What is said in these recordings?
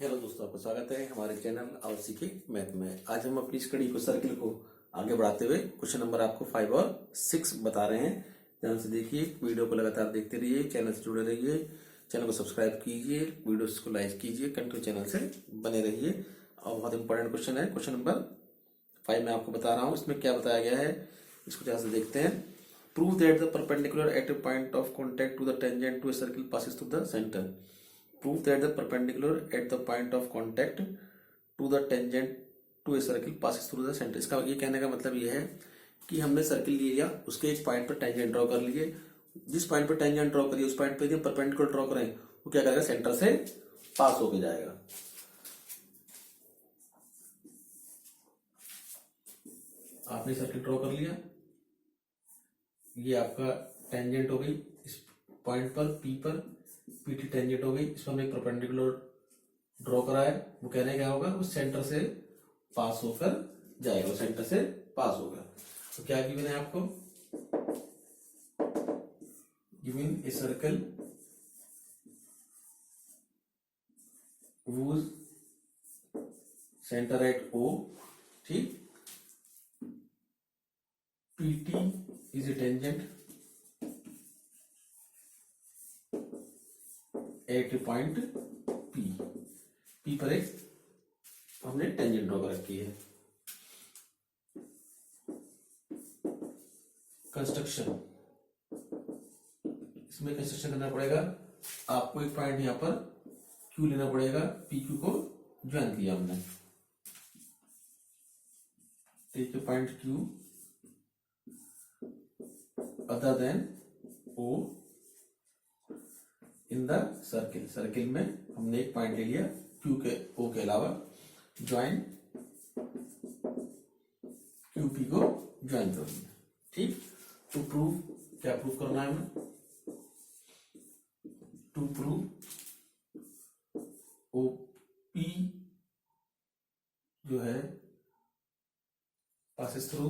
Hello दोस्तों, आपका स्वागत है हमारे चैनल और सीखे मैथ में। आज हम अपनी स्टडी को सर्किल को आगे बढ़ाते हुए क्वेश्चन नंबर आपको 5 और 6 बता रहे हैं। ध्यान से देखिए, वीडियो को लगातार देखते रहिए, चैनल से जुड़े रहिए, चैनल को सब्सक्राइब कीजिए, वीडियोस को लाइक कीजिए, कंटिन्यू चैनल से बने रहिए। और बहुत इंपॉर्टेंट क्वेश्चन है, क्वेश्चन नंबर 5 में आपको बता रहा हूँ। इसमें क्या बताया गया है, इसको ध्यान से देखते हैं। Prove that the perpendicular at a point of contact to the tangent to a circle passes through the centre. Prove that the perpendicular at the point of contact to the tangent to a circle passes through the center। इसका ये कहने का मतलब ये है कि हमने circle ले लिया, उसके एक पॉइंट पर टेंजेंट ड्रॉ कर लिए। जिस पॉइंट पर टेंजेंट ड्रॉ करिए उस पॉइंट पे यदि परपेंडिकुलर ड्रॉ करें वो क्या करेगा, सेंटर से पास होके जाएगा। आपने सर्किल ड्रॉ कर लिया, ये आपका टेंजेंट हो गई इस पॉइंट पर पी पर, पीटी टेंजेंट हो गई, इस पर हमने एक परपेंडिकुलर ड्रॉ करा है। वो कहने क्या होगा, वो सेंटर से पास होकर जाएगा, वो सेंटर से पास होगा। तो क्या गिवन है आपको, given a circle whose centre at O, ठीक, PT is a tangent at a point P, P पर एक हमने टेंजेंट ड्रॉ कर रखी है। कंस्ट्रक्शन, इसमें कंस्ट्रक्शन करना पड़ेगा आपको। एक पॉइंट यहां पर क्यू लेना पड़ेगा, पी क्यू को ज्वाइन किया हमने। Take a point Q other than O in the circle, circle में हमने एक पॉइंट ले लिया क्यू के ओ के अलावा, ज्वाइन क्यू पी को ज्वाइन कर दिया, ठीक। टू प्रूव, क्या प्रूव करना है हमें, टू प्रूव ओ पी जो है पासेस थ्रू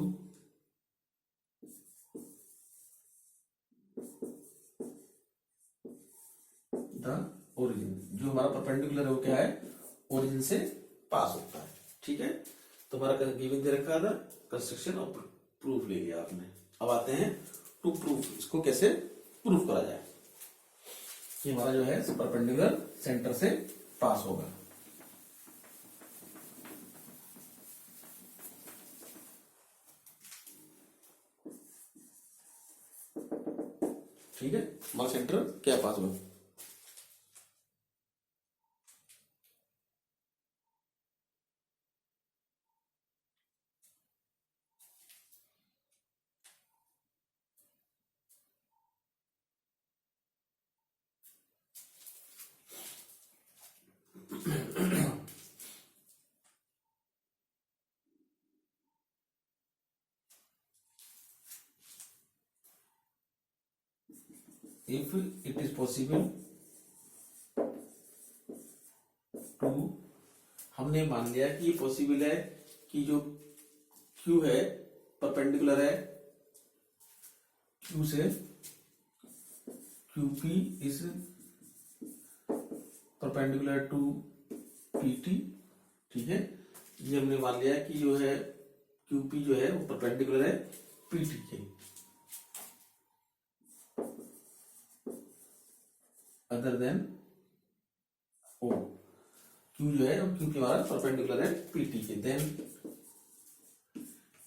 ओरिजिन, जो हमारा परपेंडिकुलर है वो क्या है, ओरिजिन से पास होता है, ठीक है। तो हमारा गिवन दे रखा था कंस्ट्रक्शन और प्रूफ ले लिया आपने। अब आते हैं टू प्रूफ, इसको कैसे प्रूफ करा जाए कि हमारा जो है परपेंडिकुलर सेंटर से पास होगा। ठीक है, हमारा सेंटर क्या पास होगा, if it is possible to, हमने मान लिया कि ये पॉसिबल है कि जो Q है परपेंडिकुलर है Q से, QP is perpendicular to PT, ठीक है। ये हमने मान लिया कि जो है QP जो है वो परपेंडिकुलर है PT के, अदर देन O। Q जो है Q के हमारा परपेंडिकुलर है PT के, then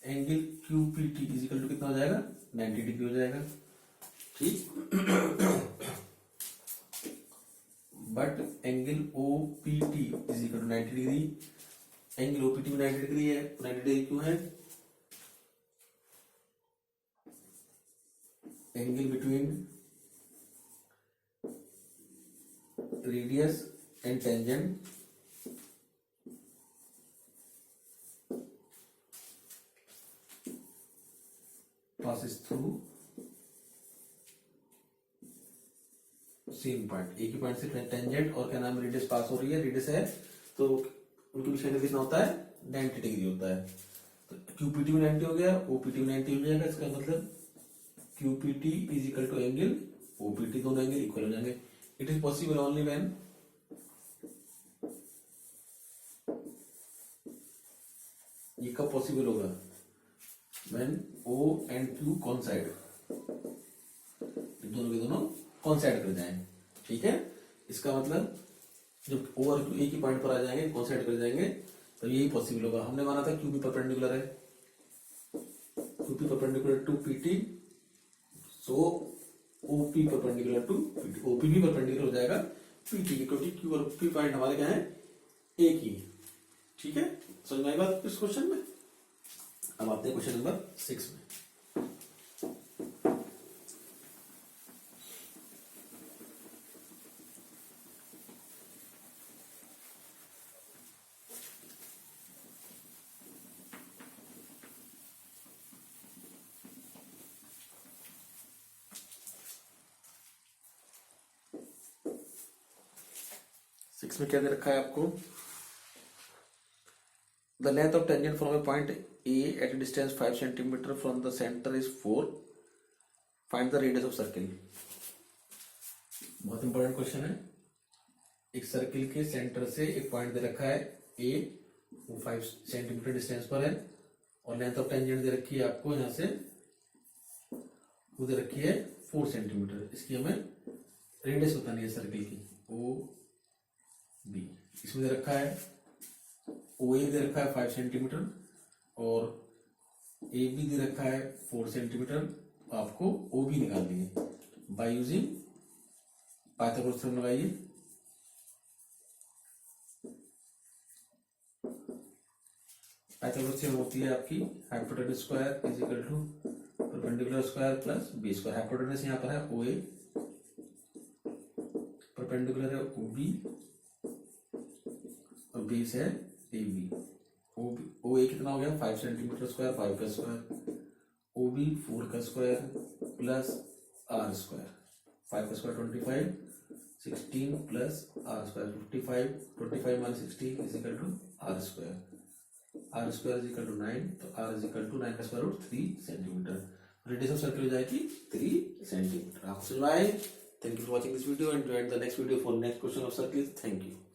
angle QPT is equal to कितना हो जाएगा, 90 डिग्री हो जाएगा, ठीक। But angle OPT is equal to 90 degree, angle OPT में 90 डिग्री है, 90 डिग्री क्यों है, angle between radius and tangent passes through same point, एक ही पॉइंट से टेंजेंट और क्या नाम, रेडियस पास हो रही है, रेडियस है तो उनके बीच एंगल कितना होता है, 90 डिग्री होता है। तो QPT में 90 हो गया, OPT में 90 हो जाएगा, इसका मतलब QPT is equal to angle OPT, दोनों एंगल इक्वल हो जाएंगे। It is possible only when ये कब पॉसिबल होगा? When O and Q coincide, दोनों के दोनों कोइंसाइड कर जाएं। ठीक है, इसका मतलब जब O और Q एक ही पॉइंट पर आ जाएंगे, कोइंसाइड कर जाएंगे, तो यही पॉसिबल होगा। हमने माना था QP परपेंडिकुलर है, QP perpendicular to PT, so OP perpendicular to PT, OP भी परपेंडिकुलर हो जाएगा PT के, क्योंकि Q और P पॉइंट हमारे क्या है? एक ही। ठीक है, समझ में आई बात इस क्वेश्चन में? अब आते हैं क्वेश्चन नंबर 6 में। सिक्स में क्या दे रखा है आपको? The length of tangent from a point A at a distance 5 centimetre from the centre is 4, find the radius of circle. बहुत इंपॉर्टेंट क्वेश्चन है। एक सर्किल के सेंटर से एक पॉइंट दे रखा है ए, वो 5 सेंटीमीटर डिस्टेंस पर है, और लेंथ ऑफ टेंजेंट दे रखी है आपको यहां से, वो दे रखी है 4 सेंटीमीटर। इसकी हमें रेडियस बतानी है सर्किल की, ओ बी। इसमें दे रखा है ओ ए दे रखा है 5 सेंटीमीटर और ए बी दे रखा है 4 सेंटीमीटर। आपको ओ बी निकालनी है बाय यूजिंग पाइथागोरस थ्योरम। लगाइए, पाइथागोरस थ्योरम होती है आपकी hypotenuse square is equal to perpendicular square plus B square. Hypotenuse यहाँ पर है ओ ए, परपेंडिकुलर है ओ बी, और बेस है ए बी। ओ ए कितना हो गया? 5 सेंटीमीटर स्क्वायर, 5 का स्क्वायर, ओ बी 4 का स्क्वायर प्लस आर स्क्वायर, 5 का square 25, 16 plus R square 55, 25 minus 16 is equal to R square. R square is equal to 9, तो आर इज इक्वल टू 9 का square root 3 centimetre. Radius of circle हो जाएगी 3 centimetre. आपको समझ में आए? Thank you for watching this video and join the next video for next question of circle. Thank you.